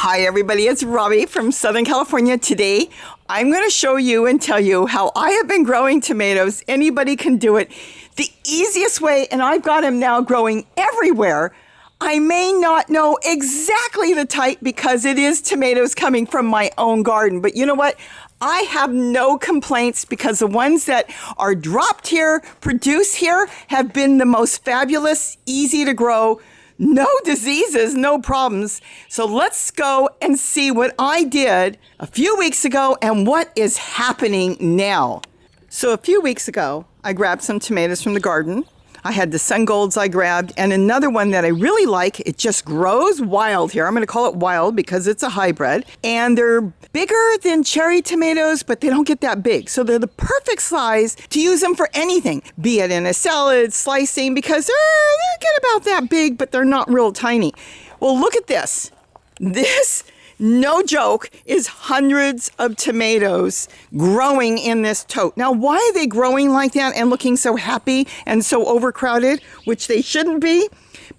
Hi everybody, it's Robbie from Southern California. Today, I'm going to show you and tell you how I have been growing tomatoes. Anybody can do it. The easiest way, and I've got them now growing everywhere. I may not know exactly the type because it is tomatoes coming from my own garden, but you know what? I have no complaints because the ones that are dropped here, produced here, have been the most fabulous, easy to grow. No diseases, no problems. So let's go and see what I did a few weeks ago and what is happening now. So a few weeks ago, I grabbed some tomatoes from the garden. I had the Sun Golds I grabbed and another one that I really like. It just grows wild here. I'm going to call it wild because it's a hybrid. And they're bigger than cherry tomatoes, but they don't get that big. So they're the perfect size to use them for anything, be it in a salad, slicing, because they get about that big, but they're not real tiny. Well, look at this. This, no joke, is hundreds of tomatoes growing in this tote. Now, why are they growing like that and looking so happy and so overcrowded, which they shouldn't be?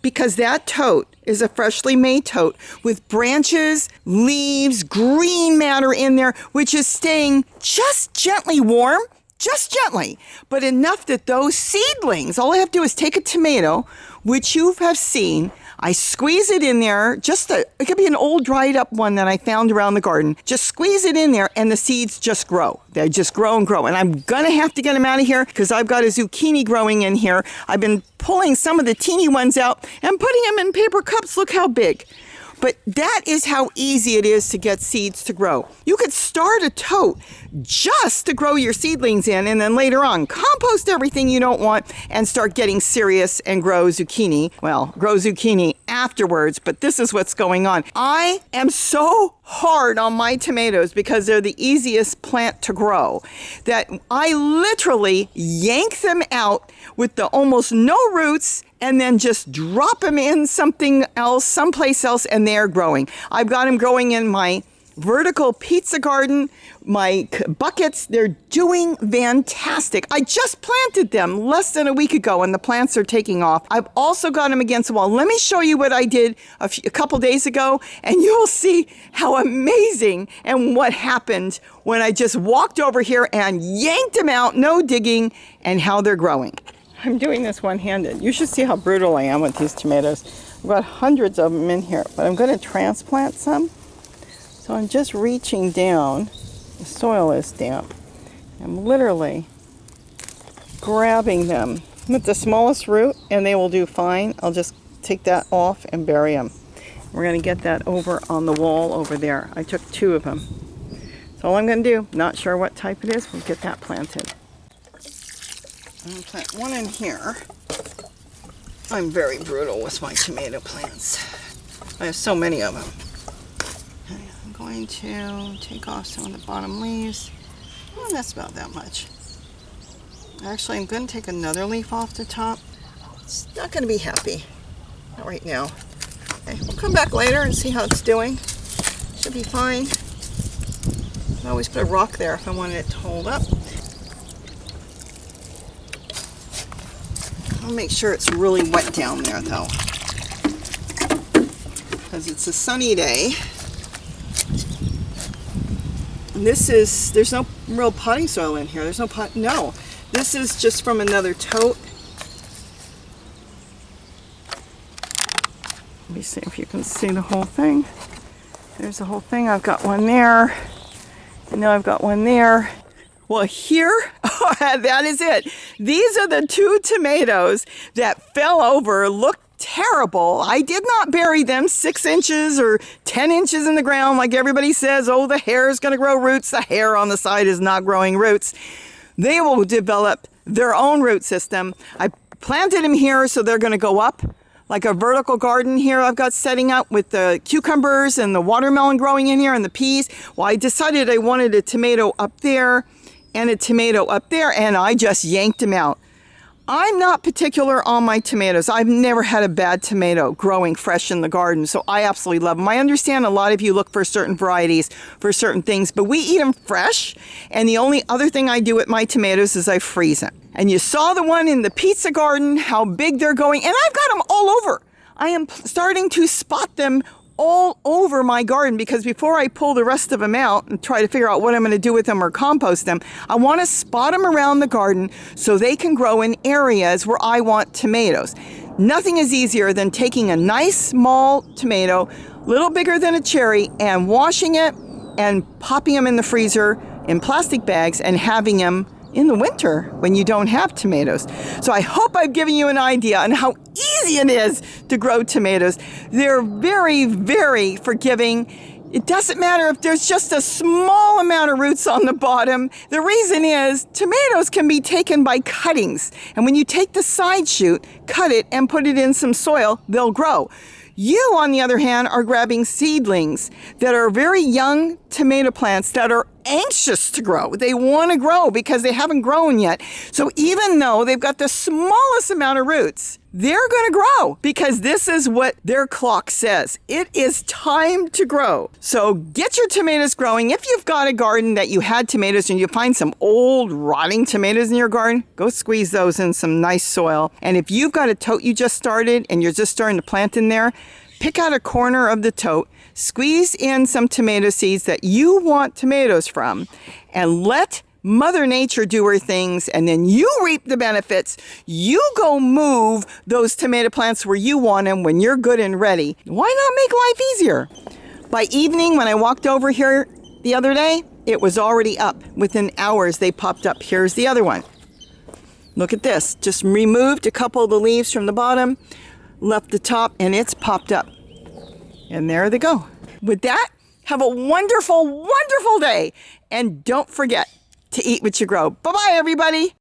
Because that tote is a freshly made tote with branches, leaves, green matter in there, which is staying just gently warm, just gently, but enough that those seedlings, all I have to do is take a tomato, which you have seen, I squeeze it in there, it could be an old dried up one that I found around the garden. Just squeeze it in there and the seeds just grow. They just grow and grow. And I'm gonna have to get them out of here because I've got a zucchini growing in here. I've been pulling some of the teeny ones out and putting them in paper cups. Look how big. But that is how easy it is to get seeds to grow. You could start a tote just to grow your seedlings in and then later on compost everything you don't want and start getting serious and grow zucchini. Well, grow zucchini afterwards, but this is what's going on. I am so hard on my tomatoes because they're the easiest plant to grow that I literally yank them out with the almost no roots and then just drop them in something else, someplace else, and they're growing. I've got them growing in my vertical pizza garden, my buckets. They're doing fantastic. I just planted them less than a week ago and the plants are taking off. I've also got them against the wall. Let me show you what I did a couple days ago and you will see how amazing and what happened when I just walked over here and yanked them out, no digging, and how they're growing. I'm doing this one-handed. You should see how brutal I am with these tomatoes. I've got hundreds of them in here, but I'm going to transplant some. So I'm just reaching down. The soil is damp. I'm literally grabbing them with the smallest root, and they will do fine. I'll just take that off and bury them. We're going to get that over on the wall over there. I took 2 of them. That's all I'm going to do. Not sure what type it is. We'll get that planted. I'm going to plant one in here. I'm very brutal with my tomato plants. I have so many of them. Okay, I'm going to take off some of the bottom leaves. Oh, that's about that much. Actually, I'm going to take another leaf off the top. It's not going to be happy. Not right now. Okay, we'll come back later and see how it's doing. Should be fine. I always put a rock there if I wanted it to hold up. I'll make sure it's really wet down there though, because it's a sunny day. And there's no real potting soil in here. No. This is just from another tote. Let me see if you can see the whole thing. There's the whole thing. I've got one there. And now I've got one there. Well, here, that is it. These are the 2 tomatoes that fell over, looked terrible. I did not bury them 6 inches or 10 inches in the ground like everybody says. Oh, the hair is going to grow roots. The hair on the side is not growing roots. They will develop their own root system. I planted them here so they're going to go up. Like a vertical garden here I've got setting up with the cucumbers and the watermelon growing in here and the peas. Well, I decided I wanted a tomato up there and a tomato up there, and I just yanked them out. I'm not particular on my tomatoes. I've never had a bad tomato growing fresh in the garden, so I absolutely love them. I understand a lot of you look for certain varieties for certain things, but we eat them fresh, and the only other thing I do with my tomatoes is I freeze them. And you saw the one in the pizza garden, how big they're going, and I've got them all over. I am starting to spot them all over my garden because before I pull the rest of them out and try to figure out what I'm going to do with them or compost them, I want to spot them around the garden so they can grow in areas where I want tomatoes. Nothing is easier than taking a nice small tomato, a little bigger than a cherry, and washing it and popping them in the freezer in plastic bags and having them in the winter when you don't have tomatoes. So I hope I've given you an idea on how easy it is to grow tomatoes. They're very, very forgiving. It doesn't matter if there's just a small amount of roots on the bottom. The reason is tomatoes can be taken by cuttings. And when you take the side shoot, cut it and put it in some soil, they'll grow. You, on the other hand, are grabbing seedlings that are very young tomato plants that are anxious to grow. They want to grow because they haven't grown yet. So even though they've got the smallest amount of roots, they're going to grow because this is what their clock says. It is time to grow. So get your tomatoes growing. If you've got a garden that you had tomatoes and you find some old rotting tomatoes in your garden, go squeeze those in some nice soil. And if you've got a tote you just started and you're just starting to plant in there, pick out a corner of the tote, squeeze in some tomato seeds that you want tomatoes from, and let Mother Nature do her things, and then you reap the benefits. You go move those tomato plants where you want them when you're good and ready. Why not make life easier? By evening, when I walked over here the other day, it was already up. Within hours, they popped up. Here's the other one. Look at this. Just removed a couple of the leaves from the bottom, left the top, and it's popped up. And there they go. With that, have a wonderful, wonderful day. And don't forget to eat what you grow. Bye-bye, everybody.